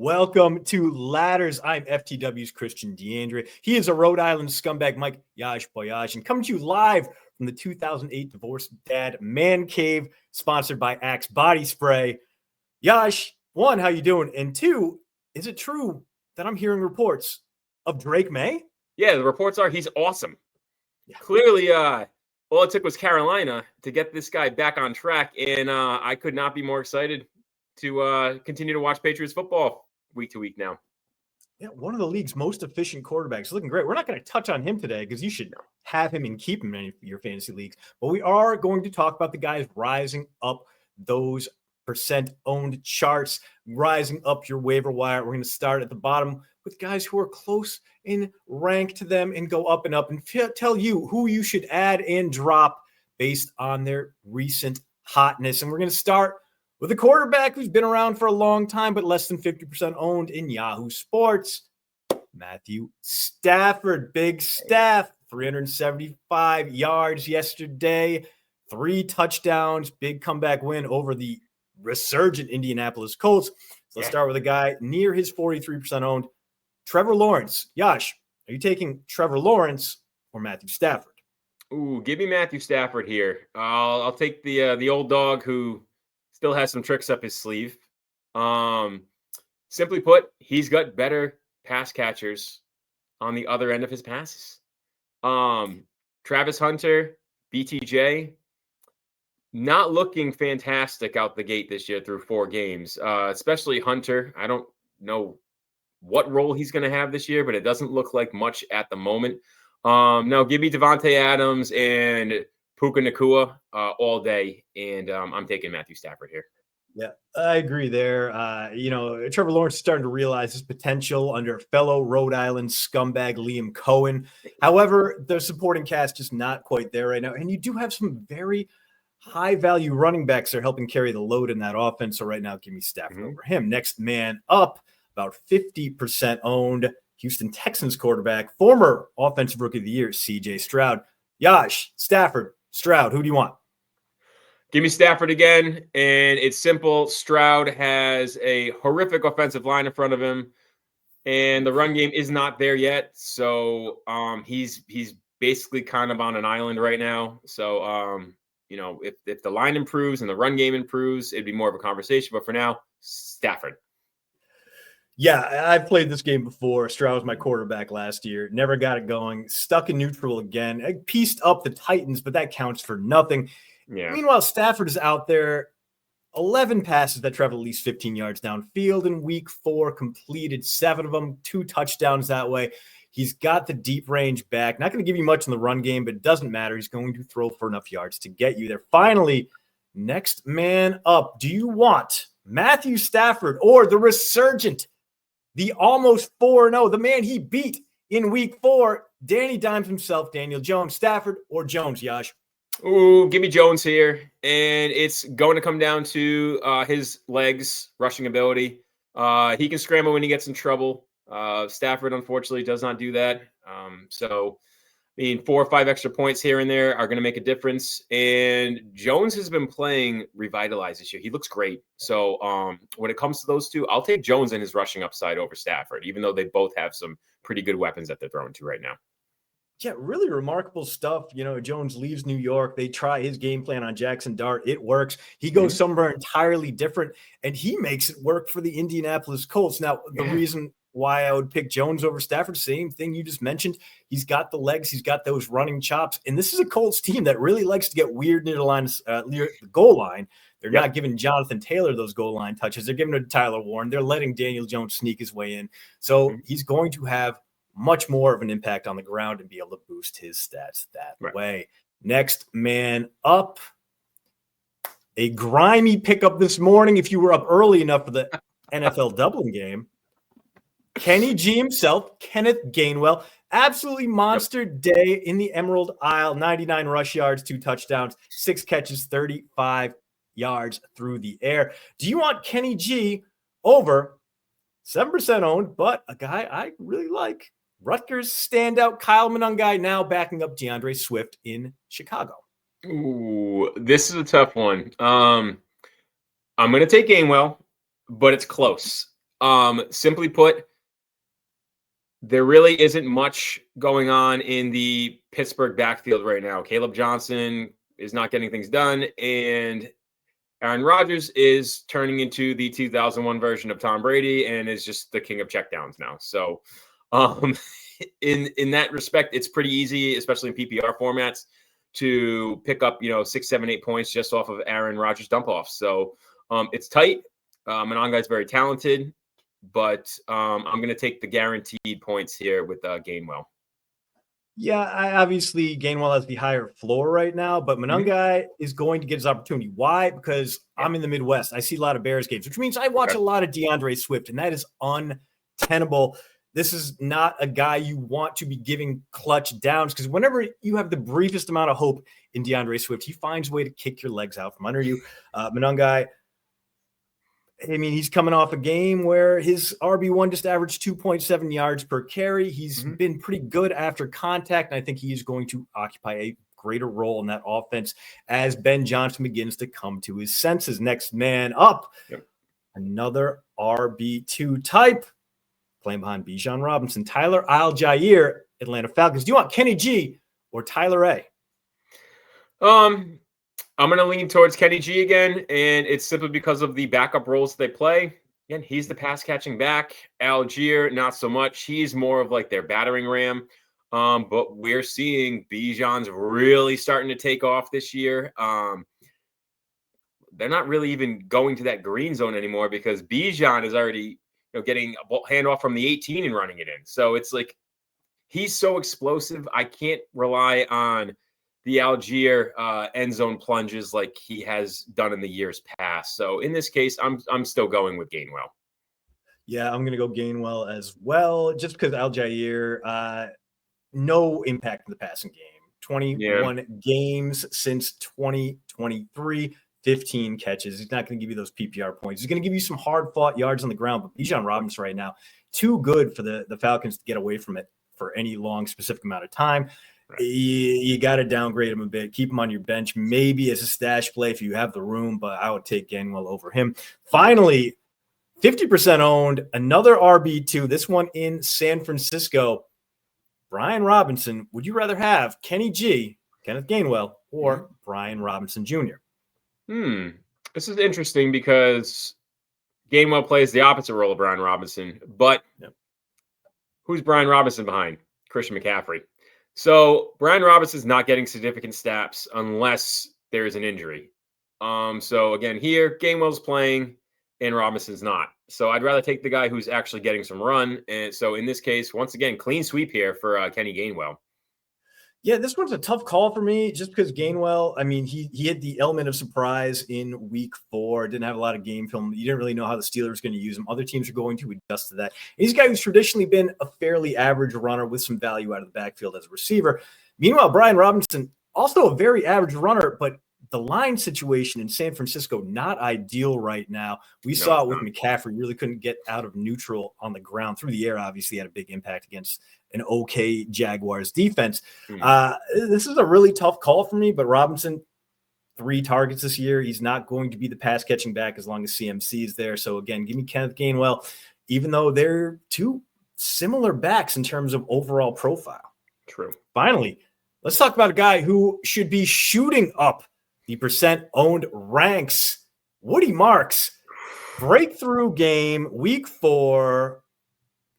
Welcome to Ladders. I'm FTW's Christian DeAndre. He is a Rhode Island scumbag, Mike Yaj Boyaj, and coming to you live from the 2008 Divorced Dad Man Cave, sponsored by Axe Body Spray. Yaj, one, how you doing? And two, is it true that I'm hearing reports of Drake May? Yeah, the reports are he's awesome. Yeah. Clearly, all it took was Carolina to get this guy back on track, and I could not be more excited to continue to watch Patriots football week to week now. Yeah, one of the league's most efficient quarterbacks. Looking great. We're not going to touch on him today because you should have him and keep him in your fantasy leagues. But we are going to talk about the guys rising up those percent-owned charts, rising up your waiver wire. We're going to start at the bottom with guys who are close in rank to them and go up and up and tell you who you should add and drop based on their recent hotness. And we're going to start with a quarterback who's been around for a long time, but less than 50% owned in Yahoo Sports, Matthew Stafford. Big Staff, 375 yards yesterday, 3 touchdowns, big comeback win over the resurgent Indianapolis Colts. So let's start with a guy near his 43% owned, Trevor Lawrence. Yash, are you taking Trevor Lawrence or Matthew Stafford? Ooh, give me Matthew Stafford here. I'll take the old dog who still has some tricks up his sleeve. Simply put, he's got better pass catchers on the other end of his passes. Travis Hunter, BTJ, not looking fantastic out the gate this year through 4 games, especially Hunter. I don't know what role he's going to have this year, but it doesn't look like much at the moment. No, give me Devontae Adams and Puka Nacua all day, and I'm taking Matthew Stafford here. Yeah, I agree there. Trevor Lawrence is starting to realize his potential under fellow Rhode Island scumbag Liam Cohen. However, the supporting cast just not quite there right now, and you do have some very high-value running backs that are helping carry the load in that offense. So right now, give me Stafford over him. Next man up, about 50% owned, Houston Texans quarterback, former Offensive Rookie of the Year, C.J. Stroud. Yash, Stafford, Stroud, who do you want? Give me Stafford again, and it's simple. Stroud has a horrific offensive line in front of him, and the run game is not there yet. So he's basically kind of on an island right now. So if the line improves and the run game improves, it'd be more of a conversation. But for now, Stafford. Yeah, I've played this game before. Stroud was my quarterback last year. Never got it going. Stuck in neutral again. I pieced up the Titans, but that counts for nothing. Yeah. Meanwhile, Stafford is out there. 11 passes that traveled at least 15 yards downfield in week 4, completed 7 of them, 2 touchdowns that way. He's got the deep range back. Not going to give you much in the run game, but it doesn't matter. He's going to throw for enough yards to get you there. Finally, next man up. Do you want Matthew Stafford or the resurgent, the almost 4-0, the man he beat in week 4, Danny Dimes himself, Daniel Jones? Stafford or Jones, Yash? Ooh, give me Jones here. And it's going to come down to his legs, rushing ability. He can scramble when he gets in trouble. Stafford, unfortunately, does not do that. 4 or 5 extra points here and there are going to make a difference. And Jones has been playing revitalized this year. He looks great. So when it comes to those two, I'll take Jones and his rushing upside over Stafford, even though they both have some pretty good weapons that they're throwing to right now. Yeah, really remarkable stuff. Jones leaves New York. They try his game plan on Jackson Dart. It works. He goes somewhere entirely different, and he makes it work for the Indianapolis Colts. Now, the reason why I would pick Jones over Stafford, same thing you just mentioned. He's got the legs. He's got those running chops. And this is a Colts team that really likes to get weird near the goal line. They're not giving Jonathan Taylor those goal line touches. They're giving it to Tyler Warren. They're letting Daniel Jones sneak his way in. So he's going to have much more of an impact on the ground and be able to boost his stats that way. Next man up, a grimy pickup this morning. If you were up early enough for the NFL doubling game, Kenny G himself, Kenneth Gainwell, absolutely monster day in the Emerald Isle, 99 rush yards, 2 touchdowns, 6 catches, 35 yards through the air. Do you want Kenny G over 7% owned, but a guy I really like? Rutgers standout Kyle Monangai now backing up DeAndre Swift in Chicago. Ooh, this is a tough one. I'm going to take Gainwell, but it's close. Simply put, there really isn't much going on in the Pittsburgh backfield right now. Caleb Johnson is not getting things done, and Aaron Rodgers is turning into the 2001 version of Tom Brady and is just the king of checkdowns now. So, in that respect, it's pretty easy, especially in PPR formats, to pick up 6, 7, 8 points just off of Aaron Rodgers dump offs. So it's tight. Monongai's very talented, but I'm going to take the guaranteed points here with Gainwell. Yeah, obviously Gainwell has the higher floor right now, but Monongai is going to get his opportunity. Why? Because I'm in the Midwest. I see a lot of Bears games, which means I watch a lot of DeAndre Swift, and that is untenable. This is not a guy you want to be giving clutch downs, because whenever you have the briefest amount of hope in DeAndre Swift, he finds a way to kick your legs out from under you. Monongai, I mean, he's coming off a game where his RB1 just averaged 2.7 yards per carry. He's been pretty good after contact, and I think he is going to occupy a greater role in that offense as Ben Johnson begins to come to his senses. Next man up, another RB2 type, playing behind Bijan Robinson, Tyler Algier, Atlanta Falcons. Do you want Kenny G or Tyler A? I'm going to lean towards Kenny G again, and it's simply because of the backup roles they play. Again, he's the pass-catching back. Algier, not so much. He's more of like their battering ram. But we're seeing Bijan's really starting to take off this year. They're not really even going to that green zone anymore because Bijan is already getting a handoff from the 18 and running it in. So it's like he's so explosive. I can't rely on the Algier end zone plunges like he has done in the years past. So in this case, I'm still going with Gainwell. Yeah, I'm going to go Gainwell as well, just because Algier, no impact in the passing game. 21 games since 2023, 15 catches. He's not going to give you those PPR points. He's going to give you some hard-fought yards on the ground, but Bijan Robinson right now, too good for the Falcons to get away from it for any long specific amount of time. You got to downgrade him a bit. Keep him on your bench, maybe as a stash play if you have the room, but I would take Gainwell over him. Finally, 50% owned, another RB2, this one in San Francisco. Brian Robinson, would you rather have Kenny G, Kenneth Gainwell, or Brian Robinson Jr.? This is interesting because Gainwell plays the opposite role of Brian Robinson, but who's Brian Robinson behind? Christian McCaffrey. So Brian Robinson's not getting significant snaps unless there is an injury. So again, here Gainwell's playing and Robinson's not. So I'd rather take the guy who's actually getting some run. And so in this case, once again, clean sweep here for Kenny Gainwell. Yeah, this one's a tough call for me just because Gainwell, I mean, he had the element of surprise in week 4, didn't have a lot of game film. You didn't really know how the Steelers are going to use him. Other teams are going to adjust to that. And he's a guy who's traditionally been a fairly average runner with some value out of the backfield as a receiver. Meanwhile, Brian Robinson, also a very average runner, but the line situation in San Francisco, not ideal right now. We saw it with McCaffrey, really couldn't get out of neutral on the ground. Through the air, obviously had a big impact against an okay Jaguars defense. This is a really tough call for me, but Robinson, 3 targets this year. He's not going to be the pass catching back as long as CMC is there. So again, give me Kenneth Gainwell, even though they're 2 similar backs in terms of overall profile. True. Finally, let's talk about a guy who should be shooting up the percent owned ranks. Woody Marks, breakthrough game, week 4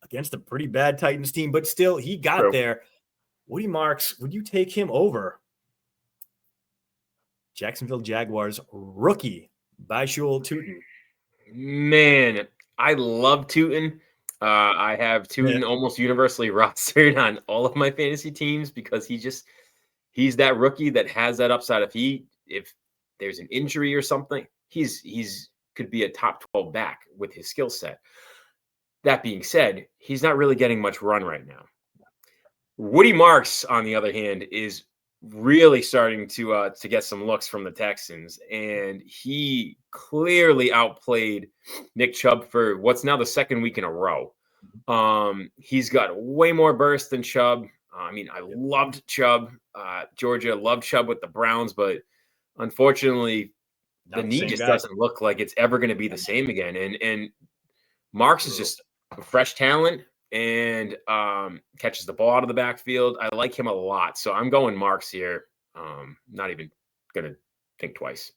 against a pretty bad Titans team, but still he got there. Woody Marks, would you take him over Jacksonville Jaguars rookie Bashul Tootin? Man, I love Tootin. I have Tootin almost universally rostered on all of my fantasy teams because he's that rookie that has that upside. If there's an injury or something, he's could be a top 12 back with his skill set. That being said, he's not really getting much run right now. Woody Marks, on the other hand, is really starting to get some looks from the Texans, and he clearly outplayed Nick Chubb for what's now the 2nd week in a row. He's got way more burst than Chubb. I mean, I loved Chubb. Georgia loved Chubb with the Browns, but unfortunately, the knee just doesn't look like it's ever going to be the same again. And Marks is just a fresh talent and catches the ball out of the backfield. I like him a lot. So I'm going Marks here. Not even going to think twice.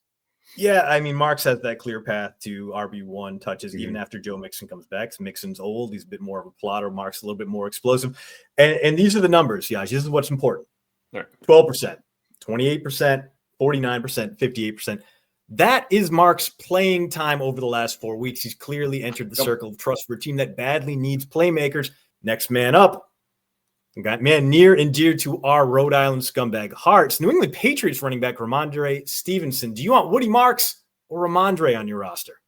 Yeah, I mean, Marks has that clear path to RB1 touches even after Joe Mixon comes back. So Mixon's old. He's a bit more of a plotter. Marks a little bit more explosive. And these are the numbers, Yash. This is what's important. All right. 12%, 28%, 49%, 58%. That is Mark's playing time over the last 4 weeks. He's clearly entered the circle of trust for a team that badly needs playmakers. Next man up. Got man near and dear to our Rhode Island Scumbag hearts. New England Patriots running back Ramondre Stevenson. Do you want Woody Marks or Ramondre on your roster?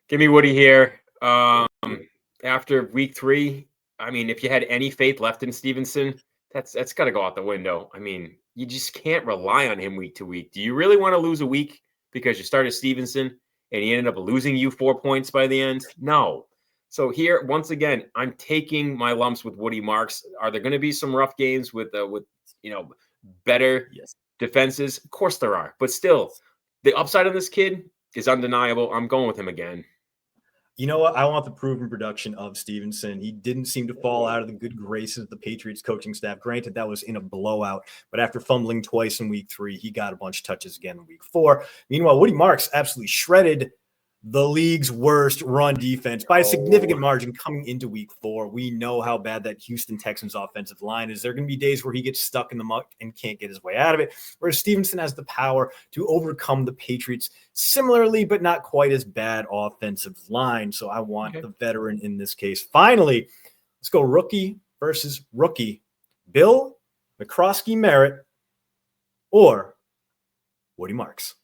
Give me Woody here. After week 3, I mean, if you had any faith left in Stevenson, that's got to go out the window. I mean, you just can't rely on him week to week. Do you really want to lose a week because you started Stevenson and he ended up losing you 4 points by the end? No. So here, once again, I'm taking my lumps with Woody Marks. Are there going to be some rough games with better defenses? Of course there are. But still, the upside on this kid is undeniable. I'm going with him again. You know what? I want the proven production of Stevenson. He didn't seem to fall out of the good graces of the Patriots coaching staff. Granted, that was in a blowout, but after fumbling twice in week 3, he got a bunch of touches again in week 4. Meanwhile, Woody Marks absolutely shredded the league's worst run defense by a significant margin coming into week 4. We know how bad that Houston Texans offensive line is. There are going to be days where he gets stuck in the muck and can't get his way out of it, whereas Stevenson has the power to overcome the Patriots similarly, but not quite as bad offensive line. So I want the veteran in this case. Finally, let's go rookie versus rookie. Bill McCroskey-Merritt or Woody Marks.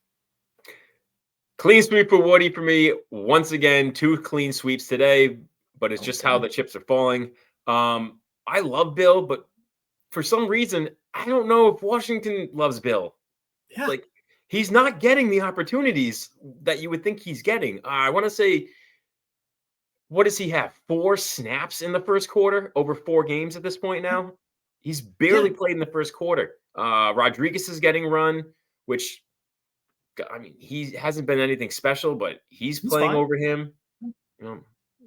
Clean sweep for Woody for me. Once again, 2 clean sweeps today, but it's just how the chips are falling. I love Bill, but for some reason, I don't know if Washington loves Bill. Yeah. Like, he's not getting the opportunities that you would think he's getting. I want to say, what does he have? 4 snaps in the first quarter over 4 games at this point now? He's barely played in the first quarter. Rodriguez is getting run, which, I mean, he hasn't been anything special, but he's playing over him.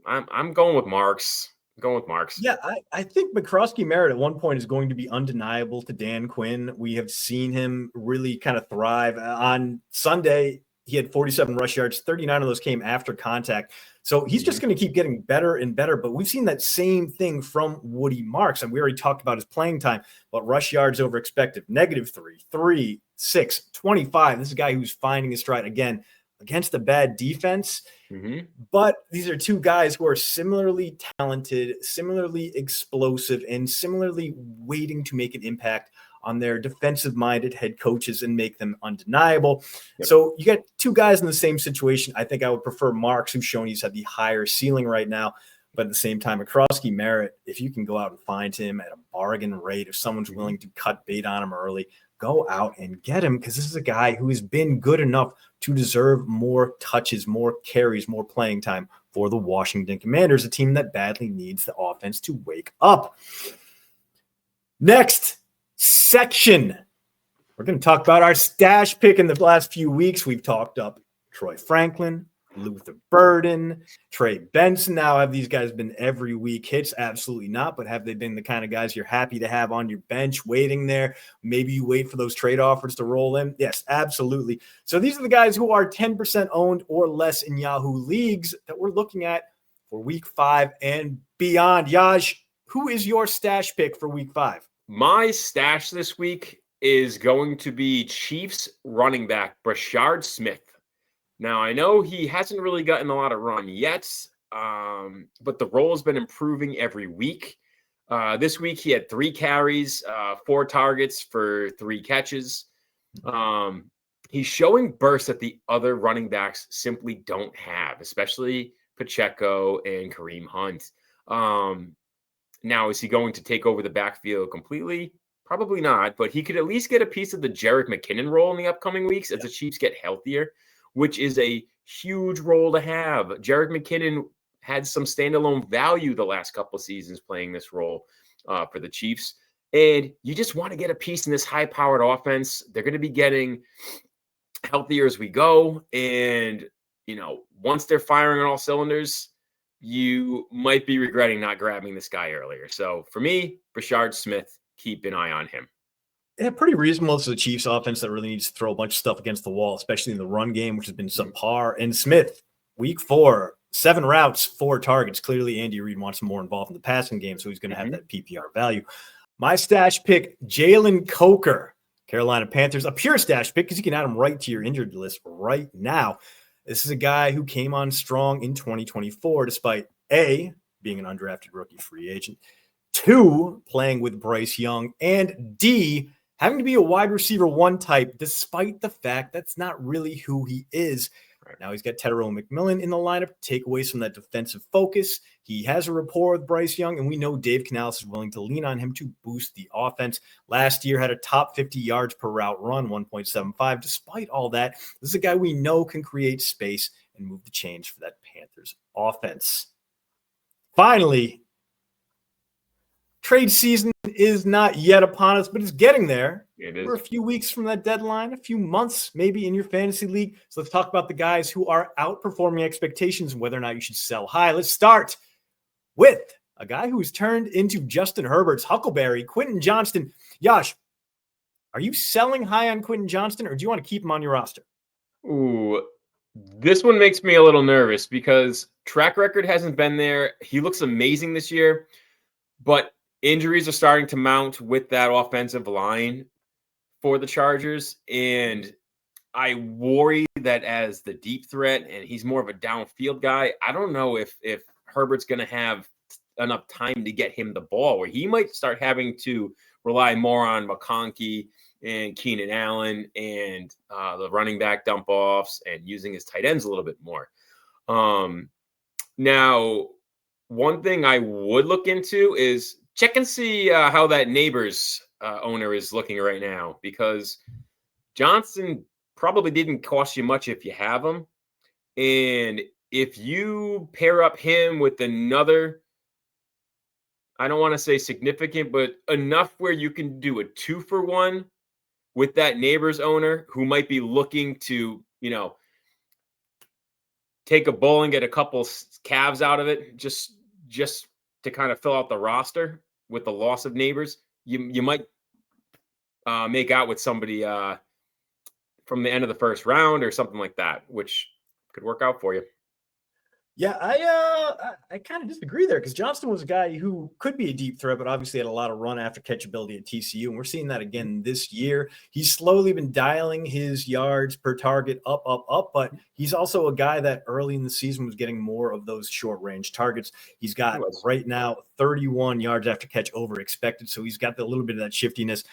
I'm going with Marks. Yeah, I think McCroskey-Merritt at one point is going to be undeniable to Dan Quinn. We have seen him really kind of thrive. On Sunday, he had 47 rush yards. 39 of those came after contact. So he's just going to keep getting better and better. But we've seen that same thing from Woody Marks. And we already talked about his playing time, but rush yards over expected, -3, 3, 6, 25. This is a guy who's finding his stride again against a bad defense. But these are 2 guys who are similarly talented, similarly explosive, and similarly waiting to make an impact on their defensive-minded head coaches and make them undeniable. So you got 2 guys in the same situation. I think I would prefer Marks, who's shown he's had the higher ceiling right now. But at the same time, McCroskey-Merritt, if you can go out and find him at a bargain rate, if someone's willing to cut bait on him early, go out and get him, because this is a guy who has been good enough to deserve more touches, more carries, more playing time for the Washington Commanders, a team that badly needs the offense to wake up. Next section, we're going to talk about our stash pick in the last few weeks. We've talked up Troy Franklin, Luther Burden, Trey Benson. Now, have these guys been every week hits? Absolutely not. But have they been the kind of guys you're happy to have on your bench waiting there? Maybe you wait for those trade offers to roll in. Yes, absolutely. So these are the guys who are 10% owned or less in Yahoo leagues that we're looking at for week 5 and beyond. Yaj, who is your stash pick for week 5? My stash this week is going to be Chiefs running back Brashard Smith. Now, I know he hasn't really gotten a lot of run yet, but the role has been improving every week. This week, he had 3 carries, 4 targets for 3 catches. He's showing bursts that the other running backs simply don't have, especially Pacheco and Kareem Hunt. Now, is he going to take over the backfield completely? Probably not, but he could at least get a piece of the Jerick McKinnon role in the upcoming weeks as the Chiefs get healthier, which is a huge role to have. Jerick McKinnon had some standalone value the last couple of seasons playing this role for the Chiefs. And you just want to get a piece in this high-powered offense. They're going to be getting healthier as we go. And, once they're firing on all cylinders, you might be regretting not grabbing this guy earlier. So for me, Brashard Smith, keep an eye on him. Yeah, pretty reasonable. It's the Chiefs offense that really needs to throw a bunch of stuff against the wall, especially in the run game, which has been subpar. And Smith, week 4, 7 routes, 4 targets. Clearly, Andy Reid wants him more involved in the passing game, so he's going to have that PPR value. My stash pick, Jalen Coker, Carolina Panthers, a pure stash pick because you can add him right to your injured list right now. This is a guy who came on strong in 2024, despite A, being an undrafted rookie free agent, 2, playing with Bryce Young, and D, having to be a wide receiver 1 type, despite the fact that's not really who he is. Right now, he's got Tedero McMillan in the lineup to take away some of that defensive focus. He has a rapport with Bryce Young, and we know Dave Canales is willing to lean on him to boost the offense. Last year had a top 50 yards per route run, 1.75. Despite all that, this is a guy we know can create space and move the chains for that Panthers offense. Finally, trade season is not yet upon us, but it's getting there. It is. We're a few weeks from that deadline, a few months maybe in your fantasy league. So let's talk about the guys who are outperforming expectations and whether or not you should sell high. Let's start with a guy who's turned into Justin Herbert's Huckleberry, Quentin Johnston. Yash, are you selling high on Quentin Johnston, or do you want to keep him on your roster? Ooh, this one makes me a little nervous because track record hasn't been there. He looks amazing this year, but injuries are starting to mount with that offensive line for the Chargers, and I worry that as the deep threat, and he's more of a downfield guy, I don't know if Herbert's going to have enough time to get him the ball, where he might start having to rely more on McConkey and Keenan Allen and the running back dump offs and using his tight ends a little bit more. Now, one thing I would look into is check and see how that Neighbors owner is looking right now, because Johnson probably didn't cost you much if you have him. And if you pair up him with another, I don't want to say significant, but enough where you can do a 2-for-1 with that Neighbors owner who might be looking to, take a bull and get a couple calves out of it, just to kind of fill out the roster with the loss of Neighbors, you might make out with somebody from the end of the first round or something like that, which could work out for you. Yeah, I kind of disagree there, because Johnston was a guy who could be a deep threat, but obviously had a lot of run after catch ability at TCU, and we're seeing that again this year. He's slowly been dialing his yards per target up, but he's also a guy that early in the season was getting more of those short range targets. He's got right now 31 yards after catch over expected, so he's got a little bit of that shiftiness.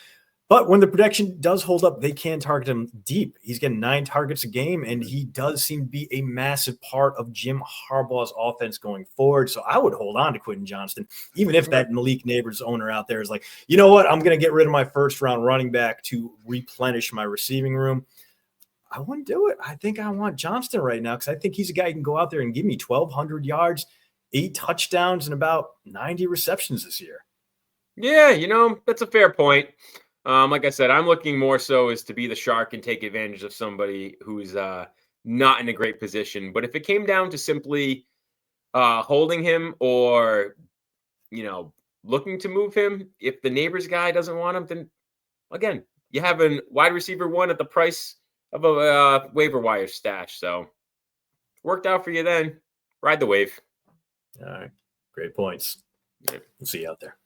But when the protection does hold up, they can target him deep. He's getting 9 targets a game, and he does seem to be a massive part of Jim Harbaugh's offense going forward. So I would hold on to Quentin Johnston, even if that Malik Neighbors owner out there is like, you know what, I'm going to get rid of my first-round running back to replenish my receiving room. I wouldn't do it. I think I want Johnston right now, because I think he's a guy who can go out there and give me 1,200 yards, 8 touchdowns, and about 90 receptions this year. Yeah, that's a fair point. Like I said, I'm looking more so as to be the shark and take advantage of somebody who's not in a great position. But if it came down to simply holding him or, looking to move him, if the Neighbors guy doesn't want him, then again, you have a wide receiver 1 at the price of a waiver wire stash. So worked out for you then. Ride the wave. All right. Great points. Yeah. We'll see you out there.